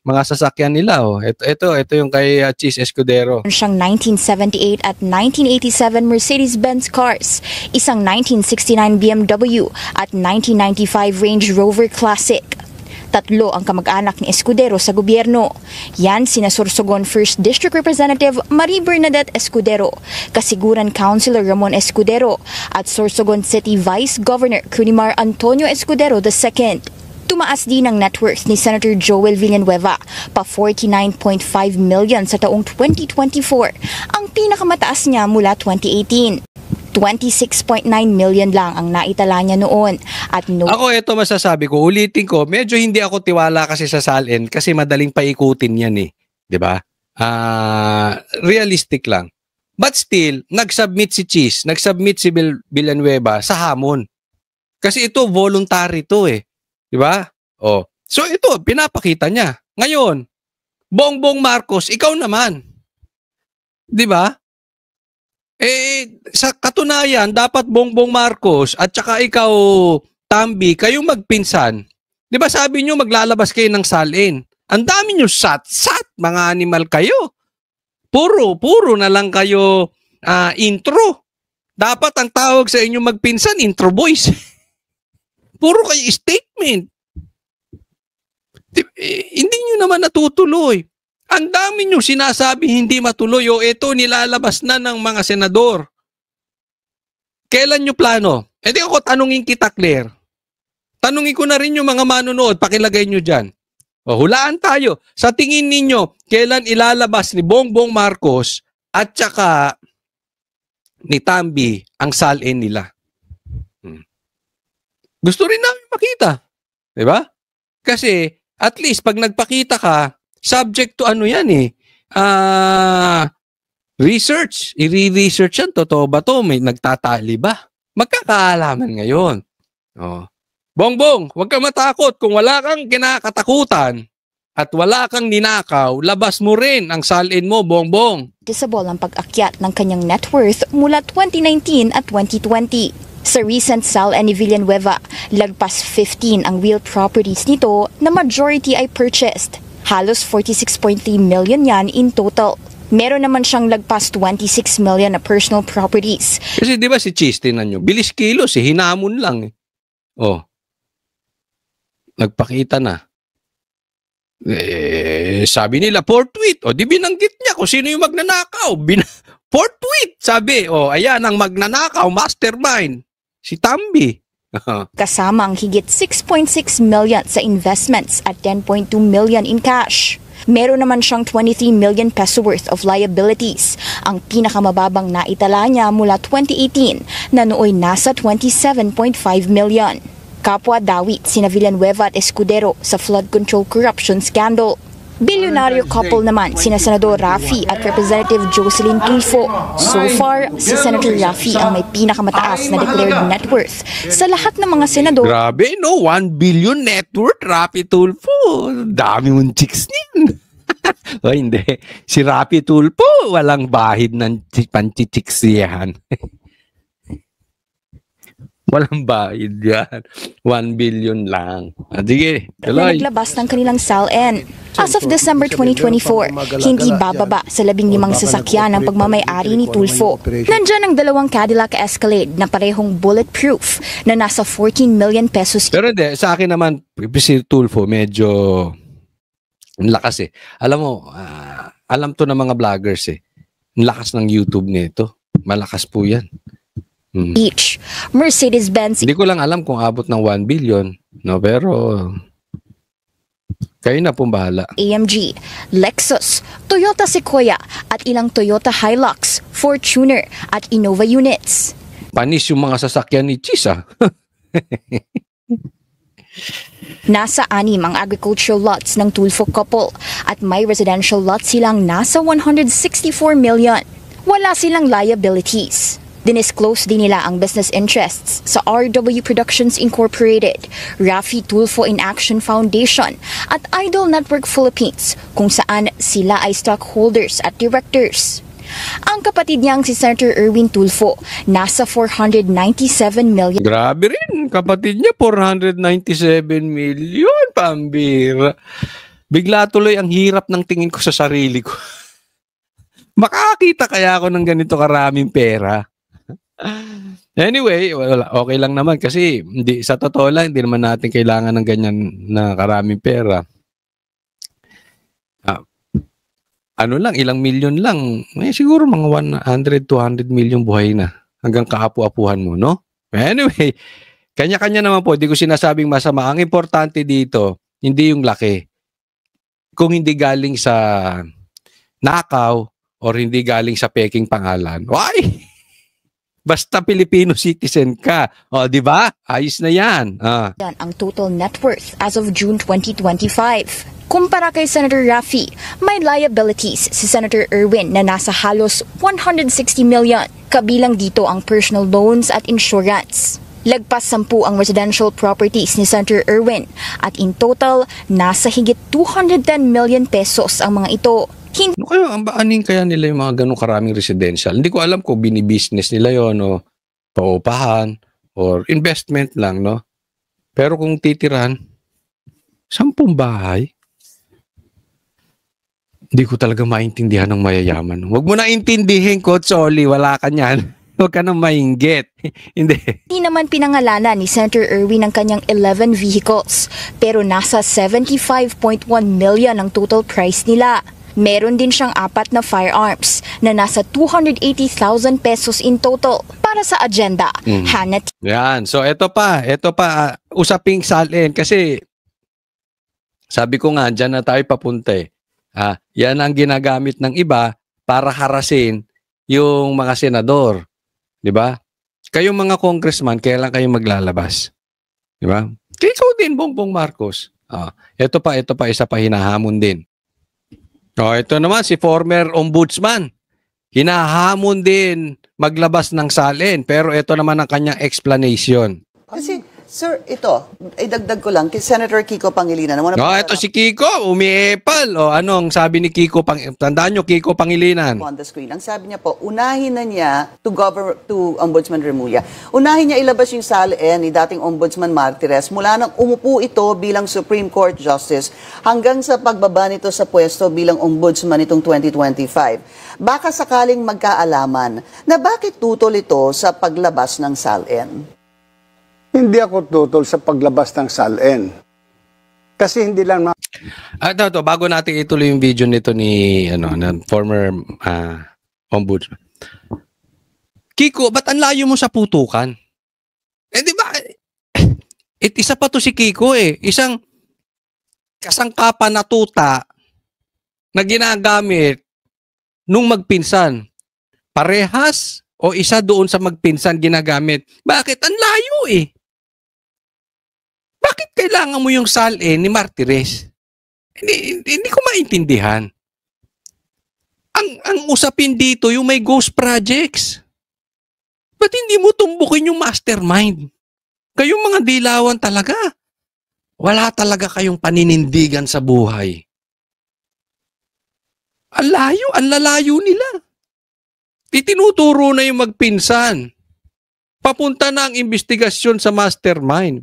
mga sasakyan nila. Ito yung kay Cheese Escudero. Siyang 1978 at 1987 Mercedes-Benz cars, isang 1969 BMW at 1995 Range Rover Classic. 3 ang kamag-anak ni Escudero sa gobyerno. Yan sina Sorsogon 1st District Representative Marie Bernadette Escudero, Kasiguran Councilor Ramon Escudero, at Sorsogon City Vice Governor Cunimar Antonio Escudero II. Tumaas din ang net worth ni Senator Joel Villanueva pa 49.5 million sa taong 2024, ang pinakamataas niya mula 2018. 26.9 million lang ang naitala niya noon. At ako, ito masasabi ko, ulitin ko, medyo hindi ako tiwala kasi sa SALN kasi madaling paikutin yan eh. Diba? Realistic lang. But still, nag-submit si Cheese, nag-submit si Villanueva sa hamon. Kasi ito, voluntary to eh. Diba? So ito, pinapakita niya. Ngayon, Bongbong Marcos, ikaw naman. Diba? Sa katunayan, dapat Bongbong Marcos at saka ikaw, Tambi, kayong magpinsan. Di ba sabi nyo maglalabas kayo ng SALN? Ang dami nyo sat-sat, mga animal kayo. Puro na lang kayo intro. Dapat ang tawag sa inyo magpinsan, intro boys. Puro kayo statement. Hindi nyo naman natutuloy. Ang dami nyo sinasabi hindi matuloy ito nilalabas na ng mga senador. Kailan nyo plano? Di ako tanungin kita, Claire. Tanungin ko na rin yung mga manonood, pakilagay nyo dyan. Hulaan tayo. Sa tingin ninyo, kailan ilalabas ni Bongbong Marcos at saka ni Tambi ang SALN nila? Gusto rin namin makita. Diba? Kasi at least pag nagpakita ka, subject to ano yan eh. Research. I-research yan. Totoo ba to? May nagtatali ba? Magkakaalaman ngayon. Bongbong, huwag ka matakot. Kung wala kang kinakatakutan at wala kang ninakaw, labas mo rin ang SALN mo, Bongbong. Disable ang pag-akyat ng kanyang net worth mula 2019 at 2020. Sa recent SALN ni Villanueva, lagpas 15 ang real properties nito na majority ay purchased. Halos 46.3 million yan in total. Meron naman siyang lagpas 26 million na personal properties. Kasi di ba si Cheese, tinan nyo, bilis kilos hinamon lang eh. Nagpakita na. Sabi nila, forthwith. Di binanggit niya kung sino yung magnanakaw. Forthwith, sabi. Ayan ang magnanakaw, mastermind. Si Tambi. Kasama ang higit 6.6 million sa investments at 10.2 million in cash. Meron naman siyang 23 million peso worth of liabilities, ang pinakamababang naitala niya mula 2018 na nooy nasa 27.5 million. kapwa dawit sina Villanueva at Escudero sa flood control corruption scandal. Bilyonaryo couple naman sina Senador Raffy at Representative Jocelyn Tulfo. So far, si Senator Raffy ang may pinakamataas na declared net worth sa lahat ng mga senador. Grabe, no? 1 billion net worth, Raffy Tulfo. Dami mong chicks din. O hindi. Si Raffy Tulfo, walang bahid ng panchichicks yan. Walang bahid yan. 1 billion lang. Sige, Na tuloy. naglabas ng kanilang SALN. As of December 2024, hindi bababa sa 15 sasakyan ang pagmamay-ari ni Tulfo. Nandyan ang 2 Cadillac Escalade na parehong bulletproof na nasa 14 million pesos. Pero hindi, sa akin naman, si Tulfo, medyo ang lakas eh. Alam mo, alam to ng mga vloggers eh. Ang lakas ng YouTube nito. Malakas po yan. Each. Mercedes-Benz Hindi ko lang alam kung abot ng 1 billion. No, pero kayo na pong bahala. AMG, Lexus, Toyota Sequoia at ilang Toyota Hilux, Fortuner at Innova units. Panis yung mga sasakyan ni Chis ah. Nasa 6 ang agricultural lots ng Tulfo couple at may residential lots silang nasa 164 million. Wala silang liabilities. Dinisclose din nila ang business interests sa RW Productions Incorporated, Raffy Tulfo in Action Foundation at Idol Network Philippines kung saan sila ay stockholders at directors. Ang kapatid niyang si Senator Erwin Tulfo nasa 497 million. Grabe rin. Kapatid niya, 497 million. Pambira. Bigla tuloy ang hirap ng tingin ko sa sarili ko. Makakita kaya ako ng ganito karaming pera? Anyway, okay lang naman kasi hindi, sa totoo lang, hindi naman natin kailangan ng ganyan na karaming pera. Ano lang, ilang milyon lang. Siguro mga 100, 200 million buhay na. Hanggang kaapu-apuhan mo, no? Anyway, kanya-kanya naman po. Hindi ko sinasabing masama. Ang importante dito, hindi yung laki. Kung hindi galing sa nakaw or hindi galing sa peking pangalan, why? Basta Filipino citizen ka. O, di ba? Ayos na yan. Ang total net worth as of June 2025. Kumpara kay Senator Raffy, may liabilities si Senator Erwin na nasa halos 160 million. Kabilang dito ang personal loans at insurance. Lagpas 10 ang residential properties ni Senator Erwin at in total, nasa higit 210 million pesos ang mga ito. Ano kayo, ang baaning kaya nila yung mga ganong karaming residential? Hindi ko alam kung binibusiness nila yon o paupahan or investment lang, no? Pero kung titirahan, 10 bahay, hindi ko talaga maintindihan ng mayayaman. Huwag mo na intindihin, Coach Oli, wala ka niyan. Huwag ka nang mainggit. Hindi. Hindi naman pinangalanan ni Senator Erwin ang kanyang 11 vehicles, pero nasa 75.1 million ang total price nila. Meron din siyang 4 na firearms na nasa 280,000 pesos in total. Para sa agenda, Hannah. Yan. So, ito pa, usaping SALN kasi sabi ko nga, dyan na tayo papunta eh. Yan ang ginagamit ng iba para harasin yung mga senador. Di ba? Kayong mga congressman, kailan kayo maglalabas? Di ba? Ikaw din, Bongbong Marcos. Ito pa, isa pa hinahamon din. Ito naman si former ombudsman. Hinahamon din maglabas ng SALN, pero ito naman ang kanyang explanation. Kasi, sir, ito, idagdag ko lang, kay Senator Kiko Pangilinan. Ito si Kiko, umiepal. Anong sabi ni Kiko tandaan nyo, Kiko Pangilinan? On the screen. Ang sabi niya po, unahin na niya to Ombudsman Remulla. Unahin niya ilabas yung SALN ni dating Ombudsman Martires mula nang umupo ito bilang Supreme Court Justice hanggang sa pagbaba nito sa pwesto bilang Ombudsman nitong 2025. Baka sakaling magkaalaman na bakit tutol ito sa paglabas ng SALN. Hindi ako tutol sa paglabas ng SALN. Kasi hindi lang bago natin ituloy yung video nito ni ng former ombudsman. Kiko, ba't ang layo mo sa putukan? Di ba? Isa pa to si Kiko eh. Isang kasangkapan na tuta na ginagamit nung magpinsan. Parehas o isa doon sa magpinsan ginagamit. Bakit? Ang layo eh. Bakit kailangan mo yung salin ni Martires? Hindi ko maintindihan. Ang usapin dito yung may ghost projects. Ba't hindi mo tumbukin yung mastermind? Kayong mga dilawan talaga. Wala talaga kayong paninindigan sa buhay. Ang lalayo nila. Tinuturo na yung magpinsan. Papunta na ang investigasyon sa mastermind.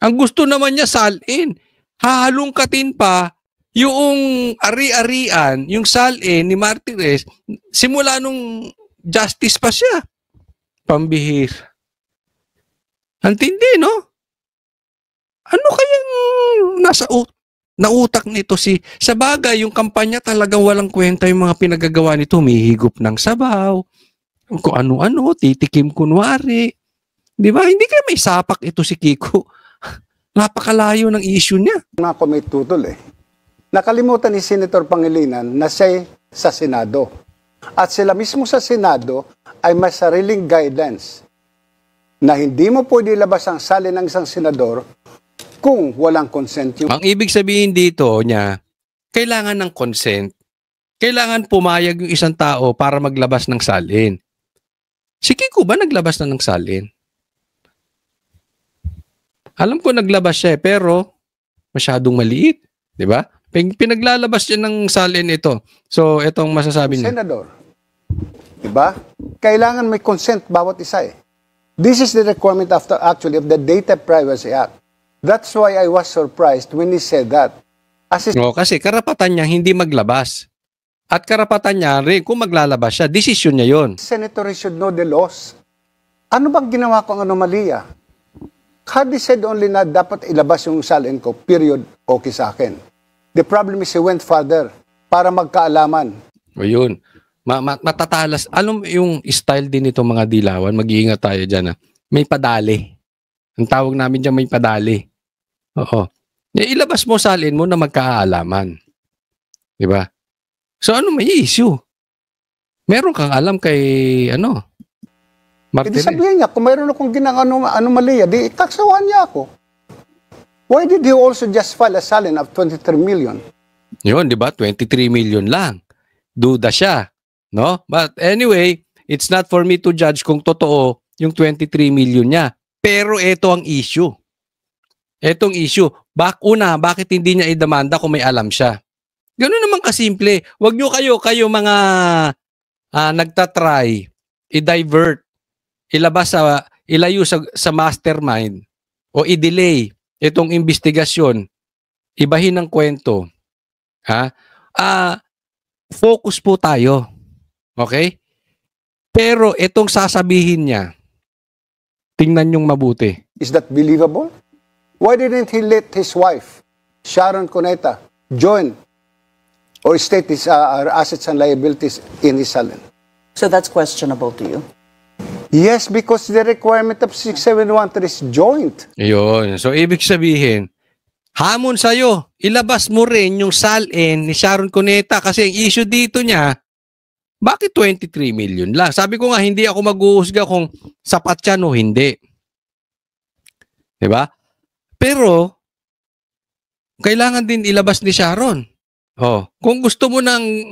Ang gusto naman niya salin. Hahalungkatin pa yung ari-arian, yung salin ni Martires, simula nung justice pa siya. Pambihir. Ang tindi, no? Ano kayang nautak nito sa bagay, yung kampanya talagang walang kwenta yung mga pinagagawa nito. Humihigop ng sabaw, kung ano-ano, titikim kunwari. Di ba? Hindi kaya may sapak ito si Kiko. Napakalayo ng issue niya. Mga ko may tutol eh. Nakalimutan ni Senator Pangilinan na siya sa Senado. At sila mismo sa Senado ay may sariling guidance na hindi mo pwede labas ang salin ng isang senador kung walang consent. Ang ibig sabihin dito niya, kailangan ng consent. Kailangan pumayag yung isang tao para maglabas ng salin. Si Kiko ba naglabas na ng salin? Alam ko naglabas siya pero masyadong maliit. Di ba? Pinaglalabas siya ng salin ito. So, itong masasabi niya. Senador. Diba? Kailangan may consent bawat isa eh. This is the requirement actually of the Data Privacy Act. That's why I was surprised when he said that. Kasi karapatan niya hindi maglabas. At karapatan niya rin kung maglalabas siya. Desisyon niya yon. Senator should know the laws. Ano bang ginawa kong anomalya? Had he said only na dapat ilabas yung salin ko, period, okay sa akin. The problem is he went further para magkaalaman. O yun. Matatalas. Alam yung style din nito mga dilawan, mag-iingat tayo dyan. May padali. Ang tawag namin dyan may padali. Oo. Ilabas mo salin mo na magkaalaman. Diba? So ano may issue? Meron kang alam kay Martires. Hindi sabihin niya, kung mayroon akong anomalya, di kaksawan niya ako. Why did he also just file a salin of 23 million? Yun, di ba? 23 million lang. Duda siya. No? But anyway, it's not for me to judge kung totoo yung 23 million niya. Pero ito ang issue. Etong issue. Bakit hindi niya idemanda kung may alam siya? Ganun naman kasimple. Huwag nyo kayo mga nagtatry, i-divert, ilayo sa mastermind o i-delay itong investigasyon, ibahin ng kwento. Focus po tayo. Okay? Pero itong sasabihin niya, tingnan yung mabuti. Is that believable? Why didn't he let his wife, Sharon Cuneta, join or state his assets and liabilities in his salin? So that's questionable to you? Yes, because the requirement of 6713 is joint. Yun. So, ibig sabihin, hamon sa'yo, ilabas mo rin yung salin ni Sharon Cuneta kasi ang issue dito niya, bakit 23 million lang? Sabi ko nga, hindi ako mag-uusga kung sapat yan o hindi. Diba? Pero, kailangan din ilabas ni Sharon. Kung gusto mo ng